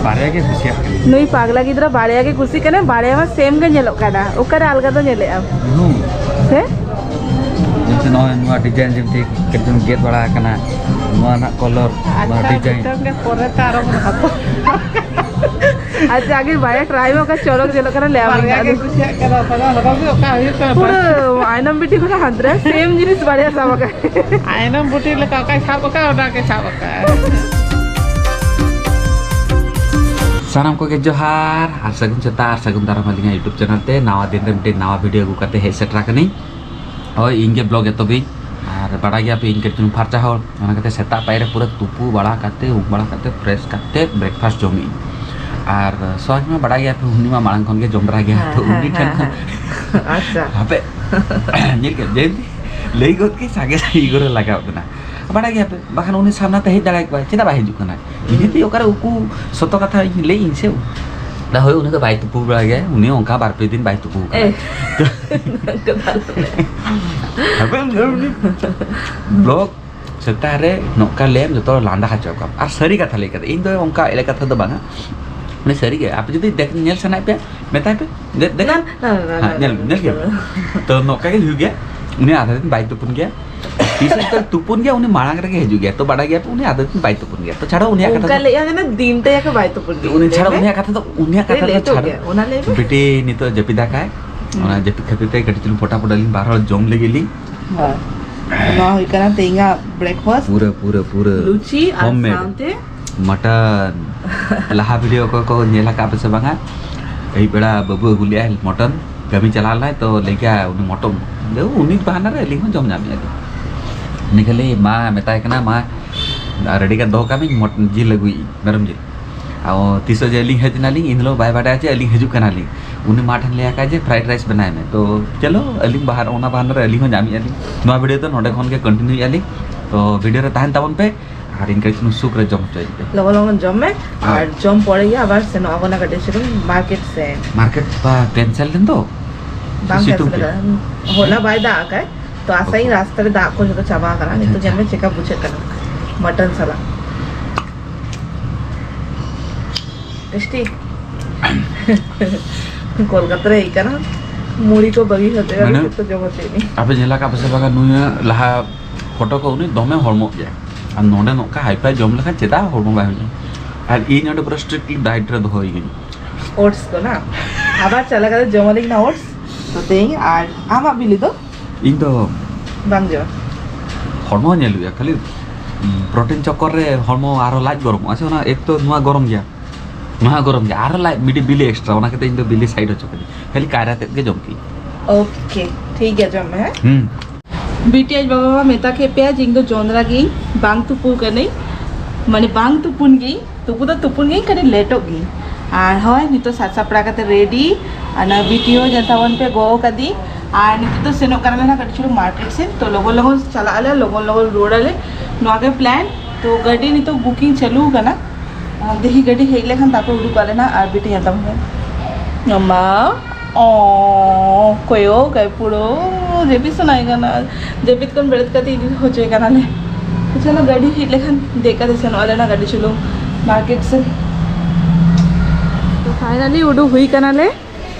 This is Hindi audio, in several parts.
बारे के खुशिया नुई पागला गिद्रा बाड़िया के खुशी कने बाड़िया में सेम के नेलो काना ओकरे अलगा तो नेले अब से जमते नुआ डिजाइन जमते केजन गेट बड़ा कना नुआ ना कलर नुआ डिजाइन के पोरे तारो अच्छा आगे बाड़िया ट्राई में का चोरक नेलो कना ले बाड़िया के खुशिया करा पड़ा लगा भी ओका हियो कर पूरा आइनम बिटी को हंद्रे सेम जिनिस बाड़िया साबका आइनम बुटी लका का साबका ओना के साबका सानाम को के जोहार आर सगुन सेता आर सगुन दाराम आलिंगा यूट्यूब चैनल ते नावा दिन रे मिटे नावा वीडियो अगु करते हे सेटरा कनी ओय इंगे ब्लॉग एतोबी आर बड़ा गया पे इंगे तुम फारचा हो ओना कते सेता पायरे पूरा तुपु बड़ा करते उग बड़ा करते फ्रेश करते ब्रेकफास्ट जमी आर सोज में बड़ा गया पे उन्नी मा मांग खन के जमरा गया तो उन्नी ठन अच्छा हापे नील के जेंती लेई गोत के सागे सागी गोरे लगाव देना बड़ा गया पे बाखान उन्हें सामना ते हे दाड़ा के चेदा बा हिजु कना इनेती ओकर उकु सतो कथा ले इनसे दा होय उन्हें के बाई तुपु बड़ा गया उन्हें ओंका बार पे दिन बाई तुपु ब्लॉग सेतारे नोका लेम जतो लांदा खाचो का आ सरी कथा ले कथा इन दो ओंका एले कथा दो बांगा उन्हें सरी के आप जदी देख नेल सनाय पे मेताय पे देखा हां नेल के तो नोका के हो गया उन्हें आधा दिन बाई तुपुन गया तीसरे तो तुपुन गया उन्हें मांग रखे हेजु गया तो बड़ा गया उन्हें आधा दिन बाई तुपुन गया तो छाड़ा उन्हें कथा उनका ले या ना दिन ते या के बाई तुपुन गया उन्हें छाड़ा उन्हें कथा तो छाड़ा उना ले बेटे नि तो जपिदा काय ओना जपि खते गटी चुन फोटा फोटा लिन बाहर जम ले गेली हां ना होई कना तेंगा ब्रेकफास्ट पूरा लुची और सामते मटन लहा वीडियो को नेला का पे बांगा एई बेड़ा बबु गुलिया मटन कमी चला लाय तो लेके आया उन्हें मटन दे उन्हीं बहाना रे लिंग जम जामी निकले माँ मेता कना माँ रेडी का दो कामी मटन जिल लगुई गरम जिल आ तीसो जे लिंग हेजना लिंग इनलो बाय बाडा जे लिंग हेजु कना लिंग उन्हें माठन ले आका जे फ्राइड राइस बनाए में तो चलो अलिंग बाहर ओना बहाना रे अलिंग जामी अलिंग नवा वीडियो तो नोडे खन के कंटिन्यू अलिंग तो वीडियो रे ताहन ताबन पे আর ইনকে কোনো সুকরে জম চাইবে লগন জমে আর জম পড়ে গিয়ে আবার সেন আগনা কাটে সেরকম মার্কেট বা ক্যান্সেল দেন তো होला बाय दा काय तो असा ही रास्ता रे दा को जो चाबा करा नहीं तो जन्मे चेकअप पूछे करा मटन साला टेस्टी कोलकाता रे करा मुड़ी को बगी होते हैं तो जो होते नहीं आप जेला का बसे बगा नुया लहा फोटो को उनी दमे हरमो गया आ नोडे नोका हाईफाई जम लखा चेदा हरमो बाय और ई नोडे पूरा स्ट्रिक्टली डाइट रे होई गई ओट्स को ना আবার চলা গেল জমালিক না ওটস তো তেই আর আমা বিলি তো इन तो বাংজো हरमो नेलुया खाली प्रोटीन चक्कर रे हरमो आरो लाज गरम আছে না एक तो नुआ गरम गया आरो लाज मिडी बिली एक्स्ट्रा ओना के इन तो बिली साइड हो चकली खाली कारा ते के जमकी ओके ठीक है जम है बीटीएच बाबा मेता के पेज इंग जोंदरा गई बांग तुपुल कने माने बांग तुपुन गई तुपुन गई कने लेट हो गई আর হয় নিতো সাপড়া কাতে রেডি আনা ভিডিও জেতাवन पे गो कदी আর নিতো তো সেনো কারণে না কটি ছিল মার্কেট से तो लोगों चला आले लोगों रोड आले नगे प्लान तो गाड़ी नितो बुकिंग चलू गना देखी गाड़ी हेगले खान तापर उडू पाले ना আর बिटी जता अम्मा ओ कोयो गए पुरो जेबी सुनाएगा ना जेबी कोन बेड़त कती हो जाएगा ना ले तो चलो गाड़ी हेगले खान देखा दे सेनो आले ना गाड़ी चलो मार्केट से तो फाइनली उडू हुई कनाले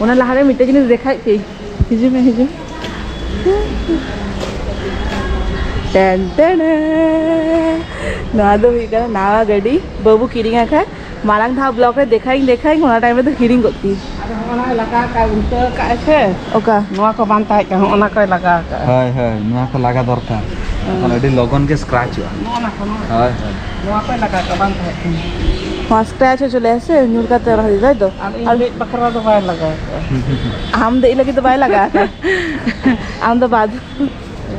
उना लहारे मिटे जिनिस देखाय के हिजु टेन टेन ना दो हुई कना नावा गाड़ी बाबू किरिंगा का मालांग था ब्लॉक रे देखाई ओना टाइम रे तो किरिंग गती अरे ओना लगा का उल्टा का छे ओका नवा को बांधता है ओना को लगा का हाय नवा को लगा दरकार अपन एडी लगन के स्क्रैच हुआ नवा को हाय नवा को लगा का बांधता है वहाँ स्क्रैच चले ऐसे न्यूल का तरह दिखाई दो और बकरा तो बाय लगा हम दे लगी तो बाय लगा हम तो बाद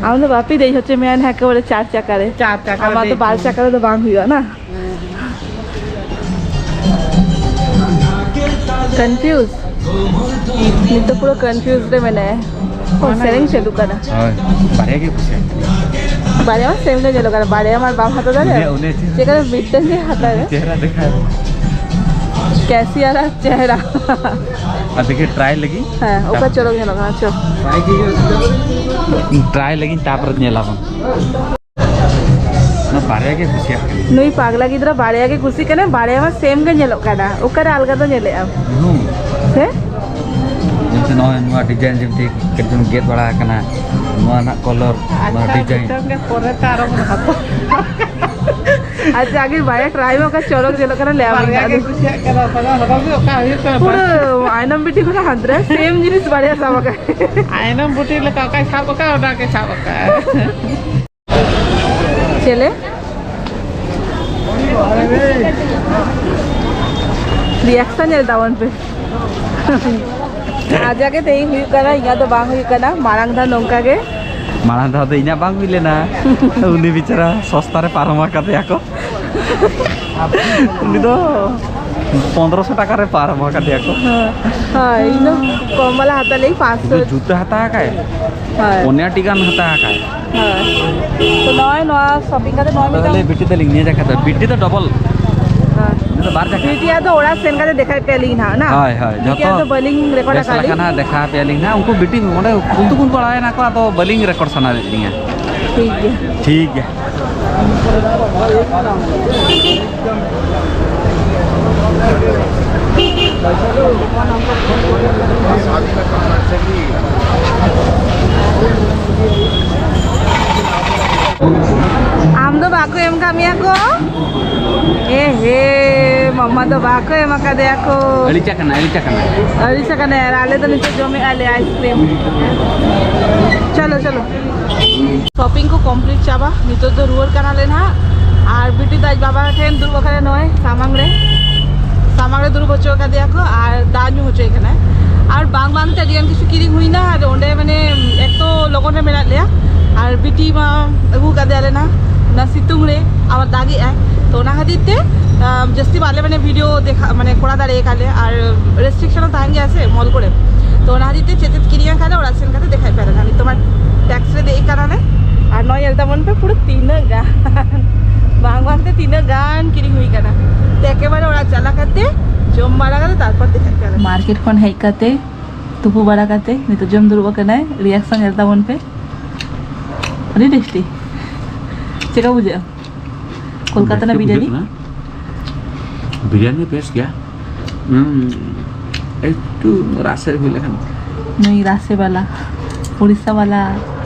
हम तो बापी दे होचे मैं है के बोले चार चक्कर हम तो बाल चक्कर तो बांग हुआ ना कंफ्यूज ये तो पूरा कंफ्यूज रे मैंने और सेलिंग चलू करा हाय बारे के पूछे बारे में सेम ले चलो करा बारे हमारे बाप हाथ दे ये करे मिटते के हाथ है चेहरा दिखा कैसी आ रहा चेहरा अब देखिए ट्राई लगी हां ऊपर चलो ये लगा चलो ट्राई लगी तापर नेला ना बारे के खुशिया नुई पागला गिद्रा बाड़िया के खुशी कने बाड़िया में सेम के नेलो कादा ओकरे अलगा तो नेले अब से जमते नवा डिजाइन जमते केतन गेट बड़ा कना नवा ना कलर नवा डिजाइन के पोरे तारो हातो आज आगे बाड़िया ट्राई में का चलो नेलो कना ले बाड़िया के खुशिया करा पड़ा लगा भी ओका ही कर पूरा आइनम बिटी को हंद्रे सेम जिनिस बाड़िया सब का आइनम बुटी ले का छाप का ओडा के छाप का चले रिएक्शन चल दावन पे आज आगे ते हुई कना इया तो बांग हुई कना मारांग धा नोंका के मारांग धा तो इना बांग हुई लेना उनी बिचारा सस्ता रे पारमा काते आको उनी तो 1500 টাকা রে পারমা কাতে আको हां इनो कमला हाता ले 500 जूता हाता काय हां ओन्या टिकान हाता काय हां तो नय नवा शॉपिंग काते नय मिटा ले बिटी तो लिंग निया जाका बिटी तो डबल हां तो बार जाका बिटिया तो ओड़ा सेन काते देखा पेलिंग ना ना हाय हाय बिटिया तो बलिंग रिकॉर्ड काली खाना देखा पेलिंग ना उनको बिटी मोडे कुंतु कुन पड़ाए ना को तो बलिंग रिकॉर्ड सना लिया ठीक है आम तो बाको एम कामिया को ए हे मम्मा तो बाको एम का दे को अलीचा कना यार आले तो नीचे जो में आले आइसक्रीम चलो चलो शॉपिंग को कंप्लीट चाबा नितो तो रुवर कना लेना और बिटी दाज बाबा ठेन दुर बखरे नय सामांग रे दुर बच्चों का दिया को और दाजू होचे कना और बांग बांग ते दियन किछु किरिंग हुई ना और ओंडे माने एक तो लोगों ने मेरा लिया और बिटी मा अगू का दिया लेना ना सितुंग रे आवर दागी है तो ना खातिर जस्ती वाले मैंने वीडियो देखा मैंने कोड़ा दाड़े काले और रेस्ट्रिक्शन ताहेंगे ऐसे मॉल करे तो ना खातिर चेचित किरिया खाले और आसेन काते देखाई पारे ना तुम्हार टैक्स रे देई काराने और नय एलता मन पे पूरा तीन गान बांग बांग ते तीन गान किरिंग हुई काना तो एकेबारे ओरा चला काते जम मारा काते तारपर देखाई पारे मार्केट खन हेई काते तुपु बाड़ा काते नितो जम दुरबा कनाय रिएक्शन एलता मन पे अरे टेस्टी चेका बुझे कोलकाता ना बिरयानी बेस्ट क्या একটু রাসের হইলে খান नहीं रासे वाला उड़ीसा वाला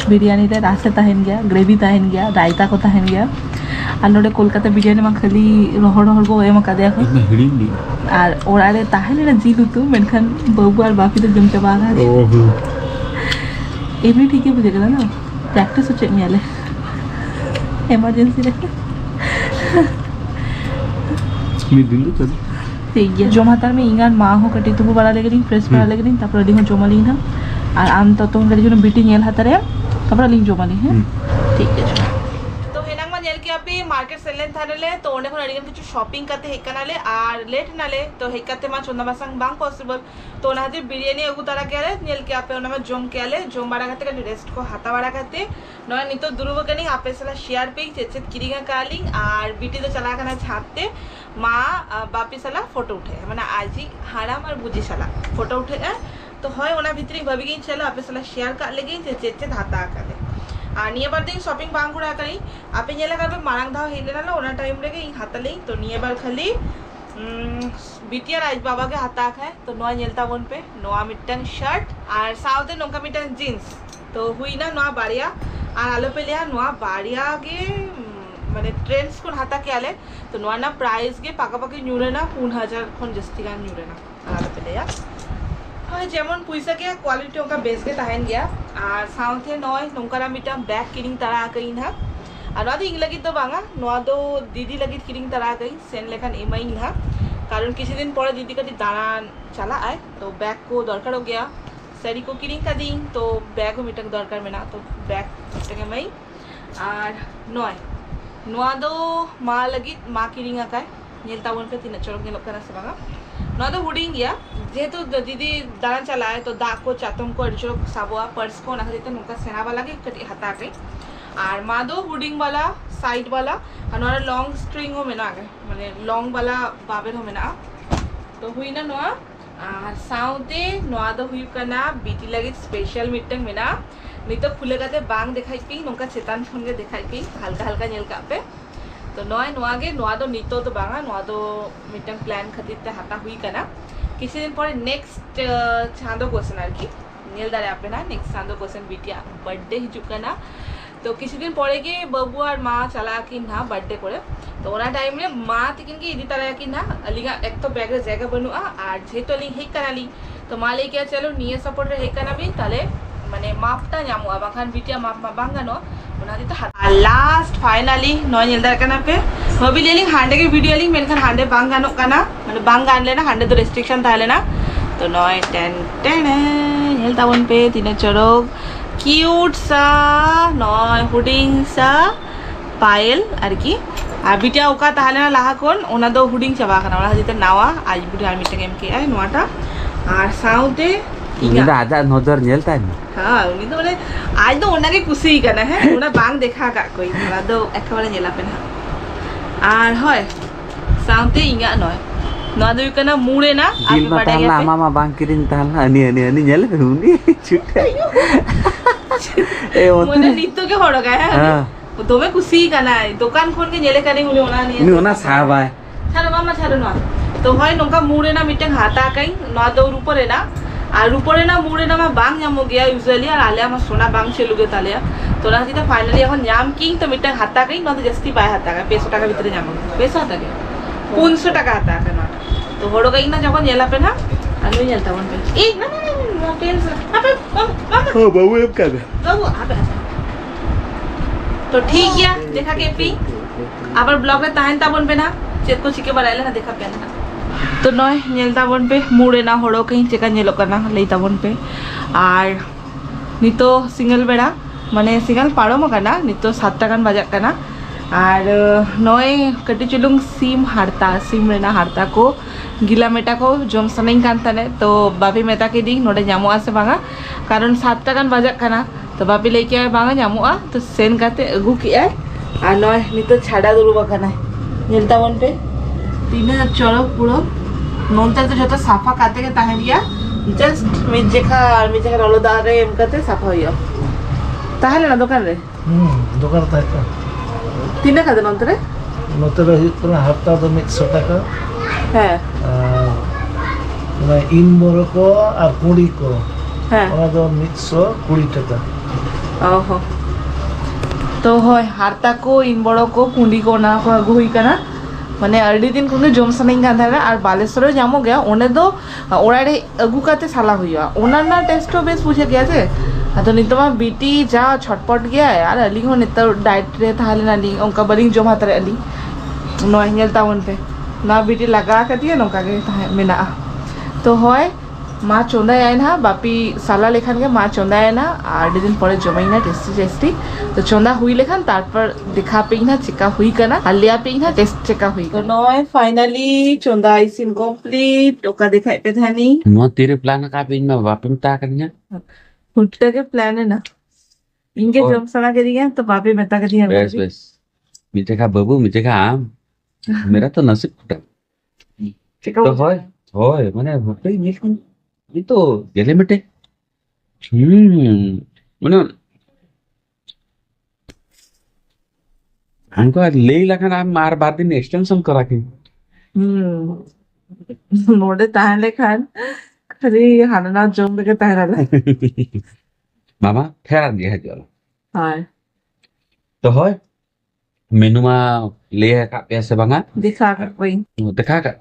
बिरयानी रे रासे ताहेन गया ग्रेवी ताहेन गया रायता को ताहेन गया और नोडे कोलकाता बिरयानी में खाली रोहड़ रोहड़ को एम का दे को हिड़िन दी और ओरारे ताहेन रे जिलु तू मेनखान बाबू और बापी तो जम चबा गा ओहो एमनी ठीक है बुझे गला ना प्रैक्टिस हो चेमियाले इमरजेंसी रे मी दिलु तो ठीक है जम हातार में इंगान माँ हो कटी तुबु बड़ा लेगे नहीं फ्रेश बड़ा लेगे नहीं तापर लिंग जमा ली ना और आम तो तुम गली जो बीटी नेल हातार है तापर लिंग जमा ली है ठीक है तो हेनांग मा नेल के अपे मार्केट सेलेन थानेले तो ओने कोन अडिगन किछु शॉपिंग करते हेकनाले और लेट नाले तो हेकाते मा चोंदा मासंग बांग पॉसिबल तो ना दे बिरयानी अगु तारा के आले नेल के अपे ओना मा जम के आले जम बड़ा करते का रेस्ट को हाता बड़ा करते नय नितो दुरुब कनी आपे सला शेयर पे चेचेत किरिगा कालिंग और बीटी तो चला कना छापते माँ बापी साला फोटो उठे मैंने आज ही हाराम और बुझी साला फोटो उठे तो है ओना भितरी भाभी गई चलो आपे साला शेयर कर लेगी चेचे धाता काले और निये बार दिन शॉपिंग बांग कुड़ा करी आपे नेला करबे मारांग धाव हेले ना ओना टाइम रे इन हाता ले तो निये बार खाली बिटिया राज बाबा के हाता खाए तो नोआ नेलता बन पे नोआ मिटन शर्ट और साउथे नोका मिटन जीन्स तो हुई ना नोआ बाड़िया और आलो पे लिया नोआ बाड़िया के মানে ট্রেন্ডস কোন হাতা কে আলে তো নোয়া না প্রাইস গে পাকাপাকি নিউরে না 5000 খন জস্তি গান নিউরে না আলাদা পেলে হয় যেমন পয়সা কে কোয়ালিটি ওকা বেস গে তাহেন গিয়া আর সাউথে নয় নংকারা মিটা ব্যাক কিরিং তারা কই না আর নদি ইং লাগি তো বাঙা নোয়া তো দিদি লাগি কিরিং তারা কই সেন লেখান এমআই না কারণ কিছুদিন পরে দিদি কাটি দাঁড়ান চালা আয় তো ব্যাগ को দরকার हो गया साड़ी को किरिंग का दी तो बैग मिटक दरकार में ना तो बैग टके मई और नय नोआ दो माँ लगी माँ किरिंग आकाय नेलता वन पे तीन चोरक नेलक कना से बागा नोआ दो हुडिंग गया जेहेतु दीदी दाना चलाए तो दा को चातम को अड़चोरक साबुआ पर्स को ना देते नुका सेना वाला के कटी हता के और माँ दो हुडिंग वाला साइड वाला और नोआ लॉन्ग स्ट्रिंग हो में ना आगे माने लॉन्ग वाला बाबेर हो में ना तो हुई ना नोआ और साउते नोआ दो हुई कना बीटी लगी स्पेशल मिटंग में ना नहीं तो खुले गाते बांग दिखाई पी नौका चेतान फोन के दिखाई पी हल्का हल्का नेल का पे तो नॉय नोआगे नोआ दो नितो तो बांगा नोआ दो मिटन प्लान खातिर ते हाता हुई कना किसी दिन पर नेक्स्ट चांदो क्वेश्चन आर की नील दारे आपे ना नेक्स्ट चांदो क्वेश्चन बिटिया बर्थडे हिजुक कना तो किसी दिन परे के बाबू और माँ चला कि ना बर्थडे करे तो ओना टाइम में माँ तिकिन की इदी तरह की ना अलिगा एक तो बैग रे जगह बनुआ और जेतो अली हेक कनाली तो माँ लेके चलो निये सपोर्ट रे हेक कना भी ताले माने मापटा ᱧᱟᱢᱚᱜᱼᱟ बाखान बिटिया माप मा बांग गानो ओना दी तो लास्ट फाइनली नॉय ᱧᱮᱞ ᱫᱟᱲᱮ ᱠᱟᱱᱟ ᱯᱮ भाभी लेली हांडे के वीडियो ली मेनखान हांडे बांग गानो कना माने बांग गान लेना हांडे तो रेस्ट्रिक्शन था लेना तो नॉय टेन टेन ᱧᱮᱞ तावन पे तिने चोरोक क्यूट सा नॉय हुडिंग सा पायल आरकी आ बिटिया ओका ताहलेना लाहा कोन ओना दो हुडिंग चाबा कना ओना हजिते नावा आज वीडियो आर मिटे गेम के आय नोआटा आर साउते ini dah ada नजर nyel tan हाँ उनी तो माने आज तो ओना के खुशी कना है ओना बांग देखा का कोई ओना दो एकेबारे ᱧᱮᱞᱟ पे ना आर होय साउते इंगा नॉय नोआ दो कना मुड़े ना दिल मा ताला मामा बांग किरिन ताला ani nyel uni chute मोने नितो के होड़ गए हैं तो मैं खुशी कना दुकान खोल के ᱧᱮᱞे करी उनी ओना ini ona sabai छाड़ो मामा छाड़ो ना तो होय नोका मुड़े ना मिटे हाता कई नोआ दो ऊपरे ना और ऊपरे ना मुड़े ना मा बांग ᱧᱟᱢᱚ गया यूजुअली और आलिया मा सोना बांग चलुगे तालिया तो ना जीता फाइनली এখন ᱧᱟᱢ की तो मिटे हाता कई नोआ जस्ती बाय हाता का 500 টাকা ভিতরে ᱧᱟᱢᱚ 500 টাকা 500 টাকা हाता का ना तो होड़ो गई ना যখন ᱧᱮᱞᱟ पे ना আমি ᱧᱮᱞতা वन पे ए ना ना टेंस अबे मामा oh babu em kan बाबू अबे तो ठीक है देखा के पी आबर ब्लॉग में ताहन ताबन पे ना चेत को चिके बनाइले ना देखा पे ना तो नय ᱧᱮᱞ ताबन पे मुड़े ना होड़ो कहीं चेका ᱧᱮᱞो कना लई ताबन पे और नितो सिंगल बेड़ा माने सिंगल पाड़ो मकाना नितो 7 टाकान बाजाक कना और नय कटी चुलुंग सिम हारता सिम रेना हारता को गिला मेटा को जम सनाइन कान तने तो बाबी मेता के दी नोडे ᱧᱟᱢᱚᱜ आसे बांगा कारण 7 टाकान बाजाक कना तो बाबी लेके आए बांगा ᱧᱟᱢᱚᱜᱼᱟ तो सेन काते अगु की आए और नय नितो छाड़ा दुरु बकाना ᱧᱮᱞ ताबन पे तीना चलो पुरो नोनता तो जतो साफा काते के ताहे दिया जस्ट मिजेखा रोलो दारे एम काते साफा होइयो ताहले ना दुकान रे दुकान ताहे तीना कादे नोनतरे नोतरे हितना हफ्ता दो 100 টাকা है ना इन बोरो को और कुड़ी को है ओना दो 120 টাকা ओहो तो होय हारता को इन बड़ो को कुंडी को ना को अगु हुई कना माने अड़ी दिन को जम सनाइन कान थारे और बालेश्वर ᱧᱟᱢᱚᱜ गया ओने दो ओरारे अगु काते साला हुइया ओना ना टेस्टो बेस पूछे गया जे अतो नितमा बीटी जा छटपट गया यार अली हो नित डाइट रे थाले नाली ओंका बलिंग जम हातरे अली नोय ᱧᱮᱞ तावन पे ना बीटी लगा के दिए नोका के मेना तो होय माँ चोंदा ना बापी साला लेखान के माँ चोंदा ना आठ दिन परे जमाई ना टेस्टी टेस्टी तो चोंदा हुई लेखान तारपर दिखा पे ना चिका हुई कना हलिया पे ना टेस्ट चिका हुई तो नॉय फाइनली चोंदा इज इनकम्प्लीट ओका दिखाई पे थानी mo tire plan ka pin ma bapim ta kanya फुटते के प्लान है ना इनके और- जम सना के दिया तो बापी मेता के दिया bes bes मीठे का babu मीठे का आम मेरा तो नसीब फुटा चिका तो होय माने होते ये तो गेले मिटे माने हमको ले लगा ना मार बार दिन एक्सटेंशन करा के नोडे ताहले खान खरी हानना जम के ताहला मामा फेरा दिया है जला हाय तो होय मेनू मा ले का पैसे बांगा दिखा कर कोई देखा का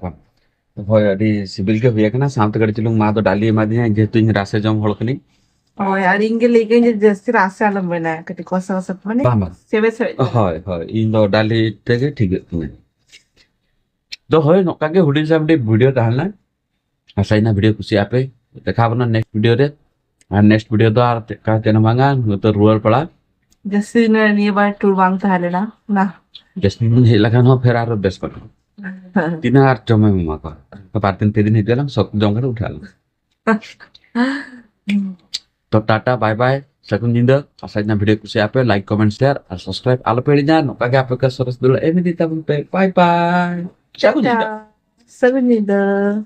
तो होय अडी सिबिल के हुआ ना सामते कर चलूं मा तो डाली मा दिया जेतु इन रासे जम हळकनी और यार इनके लेके जे जैसे रास्ते आलम बना है कटी कोसा सब माने बामा सेवे सेवे होय होय इन दो डाली तेगे ठीक है तो होय नका के हुडिन सामने वीडियो ताहला आसाइना वीडियो कुसी आपे देखा बना नेक्स्ट वीडियो रे और नेक्स्ट वीडियो तो आर का तेना मांगा तो रुअर पड़ा जैसे ने बार टूर मांग ताहले ना जस्ट हे लगा न फेर आरो बेस पर तीन आर जमे मा का तो बार दिन पे दिन हेतला सब जंगल उठाल तो टाटा बाय बाय सकून जिंद आसाइना वीडियो कुसी आपे लाइक कमेंट शेयर और सब्सक्राइब आलो पेड़ी जा नका के आपे का सरस दुल एमिदी तब पे बाय बाय सकून जिंद Segundo.